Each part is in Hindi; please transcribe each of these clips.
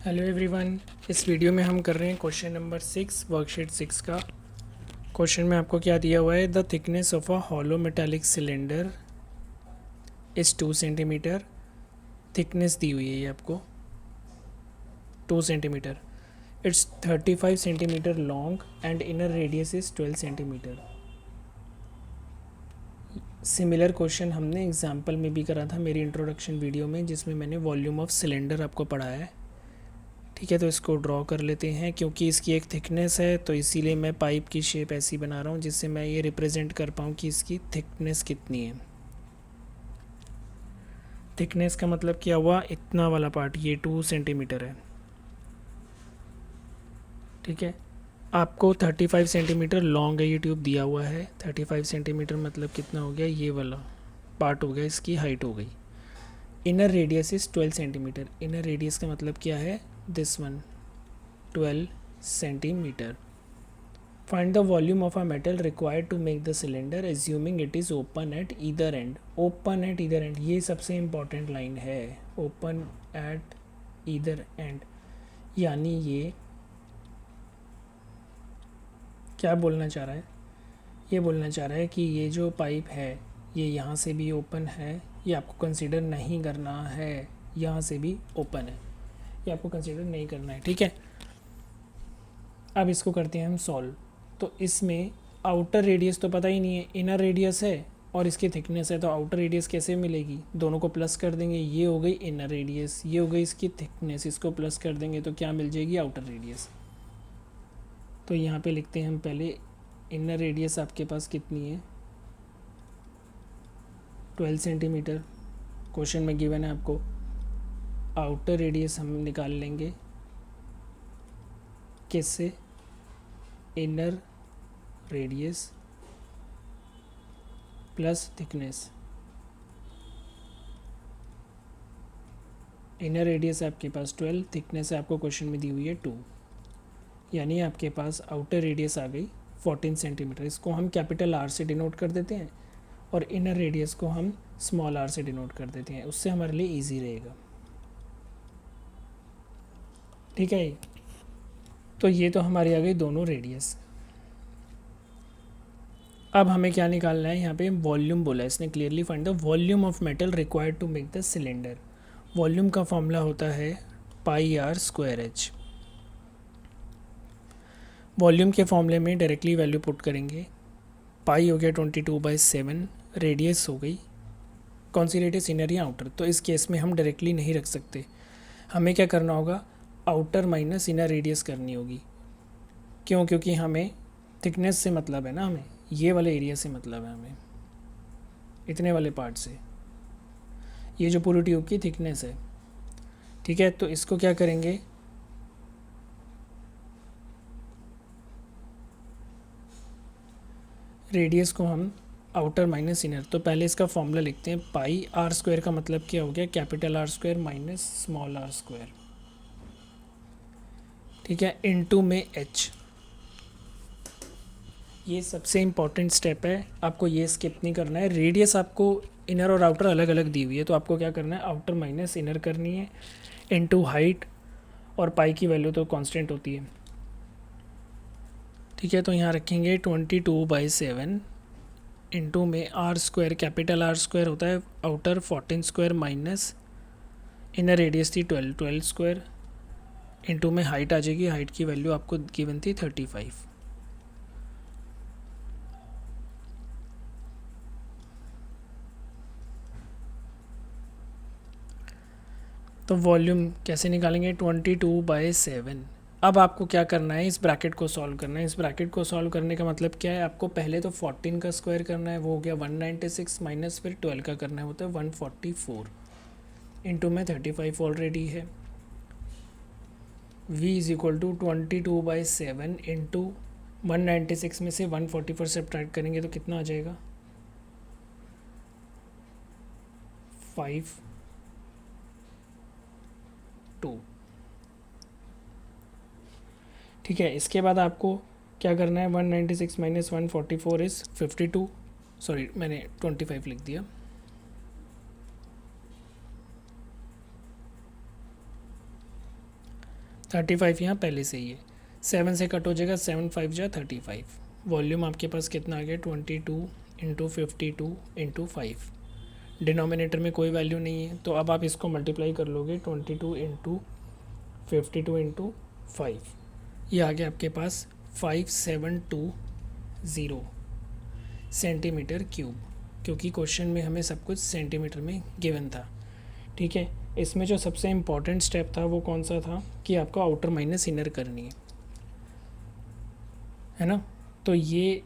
Hello everyone. इस वीडियो में हम कर रहे हैं क्वेश्चन नंबर 6 वर्कशीट 6 का। क्वेश्चन में आपको क्या दिया हुआ है, the thickness of a hollow metallic cylinder is 2 centimetre. Thickness दी हुई है ये आपको 2 centimetre. It's 35 centimetre long and inner radius is 12 centimetre. Similar question हमने एग्जाम्पल में भी करा था मेरी इंट्रोडक्शन वीडियो में, जिसमें मैंने वॉल्यूम ऑफ सिलेंडर आपको पढ़ाया है। ठीक है, तो इसको ड्रॉ कर लेते हैं। क्योंकि इसकी एक थिकनेस है तो इसीलिए मैं पाइप की शेप ऐसी बना रहा हूँ जिससे मैं ये रिप्रेजेंट कर पाऊँ कि इसकी थिकनेस कितनी है। थिकनेस का मतलब क्या हुआ, इतना वाला पार्ट, ये 2 सेंटीमीटर है। ठीक है, आपको 35 सेंटीमीटर लॉन्ग है ये ट्यूब दिया हुआ है। 35 सेंटीमीटर मतलब कितना हो गया, ये वाला पार्ट हो गया, इसकी हाइट हो गई। Inner radius is 12 centimetre. Inner radius का मतलब क्या है, this one, 12 centimetre. Find the volume of a metal required to make the cylinder assuming it is open at either end. Open at either end, ये सबसे इम्पॉर्टेंट लाइन है। Open at either end यानी ये क्या बोलना चाह रहा है, ये बोलना चाह रहा है कि ये जो पाइप है ये यहाँ से भी ओपन है, ये आपको कंसीडर नहीं करना है। यहाँ से भी ओपन है, ये आपको कंसीडर नहीं करना है। ठीक है, अब इसको करते हैं हम सॉल्व। तो इसमें आउटर रेडियस तो पता ही नहीं है, इनर रेडियस है और इसकी थिकनेस है, तो आउटर रेडियस कैसे मिलेगी, दोनों को प्लस कर देंगे। ये हो गई इनर रेडियस, ये हो गई इसकी थिकनेस, इसको प्लस कर देंगे तो क्या मिल जाएगी, आउटर रेडियस। तो यहाँ पे लिखते हैं हम पहले, इनर रेडियस आपके पास कितनी है, 12 सेंटीमीटर क्वेश्चन में गिवन है आपको। आउटर रेडियस हम निकाल लेंगे किससे, inner radius plus thickness. Inner radius है आपके पास 12, थिकनेस है आपको क्वेश्चन में दी हुई है 2, यानी आपके पास आउटर रेडियस आ गई 14 सेंटीमीटर। इसको हम कैपिटल आर से डिनोट कर देते हैं और इनर रेडियस को हम स्मॉल आर से डिनोट कर देते हैं, उससे हमारे लिए इजी रहेगा। ठीक है, तो ये तो हमारी आ गई दोनों रेडियस। अब हमें क्या निकालना है, यहाँ पे वॉल्यूम बोला है इसने clearly, find the volume of metal required to make the cylinder. Volume का फॉर्मूला होता है pi r square h. Volume के फॉर्मूले में डायरेक्टली वैल्यू पुट करेंगे। पाई हो गया 22/7, रेडियस हो गई, कौन सी रेडियस, इनर या आउटर। तो इस केस में हम डायरेक्टली नहीं रख सकते, हमें क्या करना होगा, आउटर माइनस इनर रेडियस करनी होगी। क्यों, क्योंकि हमें थिकनेस से मतलब है ना, हमें ये वाले एरिया से मतलब है, हमें इतने वाले पार्ट से, ये जो पूरी ट्यूब की थिकनेस है। ठीक है, तो इसको क्या करेंगे, रेडियस को हम आउटर माइनस इनर, तो पहले इसका फॉर्मूला लिखते हैं। पाई आर स्क्वायर का मतलब क्या हो गया, capital r square minus small r square. ठीक है, इनटू में एच। ये सबसे इम्पॉर्टेंट स्टेप है, आपको ये स्किप नहीं करना है। रेडियस आपको इनर और आउटर अलग अलग दी हुई है, तो आपको क्या करना है, आउटर माइनस इनर करनी है, इनटू हाइट, और पाई की वैल्यू तो कांस्टेंट होती है। ठीक है, तो यहाँ रखेंगे 22/7 इंटू में r square, capital r square होता है outer 14 square minus inner radius थी 12 स्क्वायर, इंटू में हाइट आ जाएगी, हाइट की वैल्यू आपको गिवन थी 35। तो वॉल्यूम कैसे निकालेंगे, 22/7। अब आपको क्या करना है, इस ब्रैकेट को सॉल्व करना है। इस ब्रैकेट को सॉल्व करने का मतलब क्या है, आपको पहले तो 14 का स्क्वायर करना है, वो हो गया 196, माइनस फिर 12 का करना है, होता है 144, इंटू में 35 ऑलरेडी है। v is equal to 22/7 into 196 में से 144 सब्ट्रैक्ट करेंगे तो कितना आ जाएगा, 5 2। ठीक है, इसके बाद आपको क्या करना है, 196 माइनस 144 इज़ 52, सॉरी मैंने 25 लिख दिया। 35 यहाँ पहले से ही है, 7 से कट हो जाएगा, 7 5 जा 35। वॉल्यूम आपके पास कितना आ गया 22 इंटू 52 इंटू 5। डिनोमिनेटर में कोई वैल्यू नहीं है, तो अब आप इसको मल्टीप्लाई कर लोगे 22 इंटू 52 इंटू 5, ये आ गया आपके पास 5720 सेंटीमीटर क्यूब, क्योंकि क्वेश्चन में हमें सब कुछ सेंटीमीटर में गिवन था। ठीक है, इसमें जो सबसे इम्पॉर्टेंट स्टेप था वो कौन सा था कि आपको आउटर माइनस इनर करनी है ना। तो ये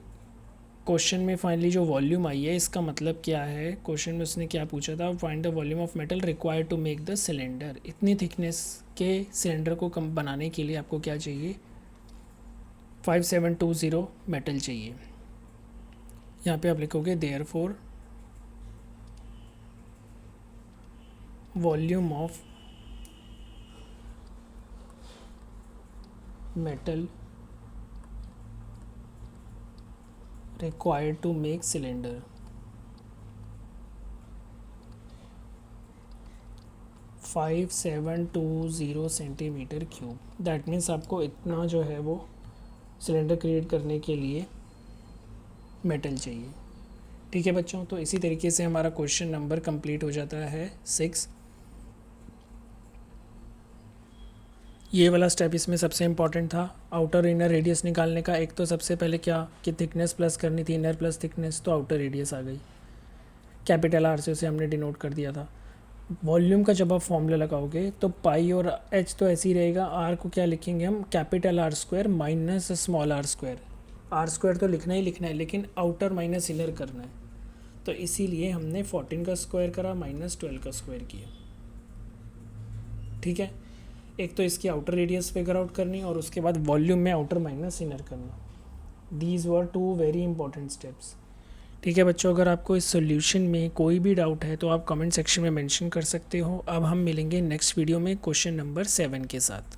क्वेश्चन में फाइनली जो वॉल्यूम आई है, इसका मतलब क्या है, क्वेश्चन में उसने क्या पूछा था, find the volume of metal required to make the cylinder. इतनी थिकनेस के सिलेंडर को कम बनाने के लिए आपको क्या चाहिए, 5720 मेटल चाहिए। यहाँ पे आप लिखोगे therefore volume of metal required to make cylinder 5720 centimetre cube. That means आपको इतना जो है वो सिलेंडर क्रिएट करने के लिए मेटल चाहिए। ठीक है बच्चों, तो इसी तरीके से हमारा क्वेश्चन नंबर कंप्लीट हो जाता है 6। ये वाला स्टेप इसमें सबसे इम्पॉर्टेंट था, आउटर इनर रेडियस निकालने का। एक तो सबसे पहले क्या कि थिकनेस प्लस करनी थी, इनर प्लस थिकनेस, तो आउटर रेडियस आ गई, कैपिटल आर से उसे हमने डिनोट कर दिया था। वॉल्यूम का जब आप फॉर्मूला लगाओगे तो पाई और एच तो ऐसे ही रहेगा, आर को क्या लिखेंगे हम, capital r square minus small r square. R square तो लिखना ही लिखना है, लेकिन आउटर माइनस इनर करना है, तो इसीलिए हमने 14 का स्क्वायर करा माइनस 12 का स्क्वायर किया। ठीक है, एक तो इसकी आउटर रेडियस फिगर आउट करनी और उसके बाद वॉल्यूम में आउटर माइनस इनर करना। These were 2 very important steps. ठीक है बच्चों, अगर आपको इस सॉल्यूशन में कोई भी डाउट है तो आप कमेंट सेक्शन में मेंशन कर सकते हो। अब हम मिलेंगे नेक्स्ट वीडियो में क्वेश्चन नंबर 7 के साथ।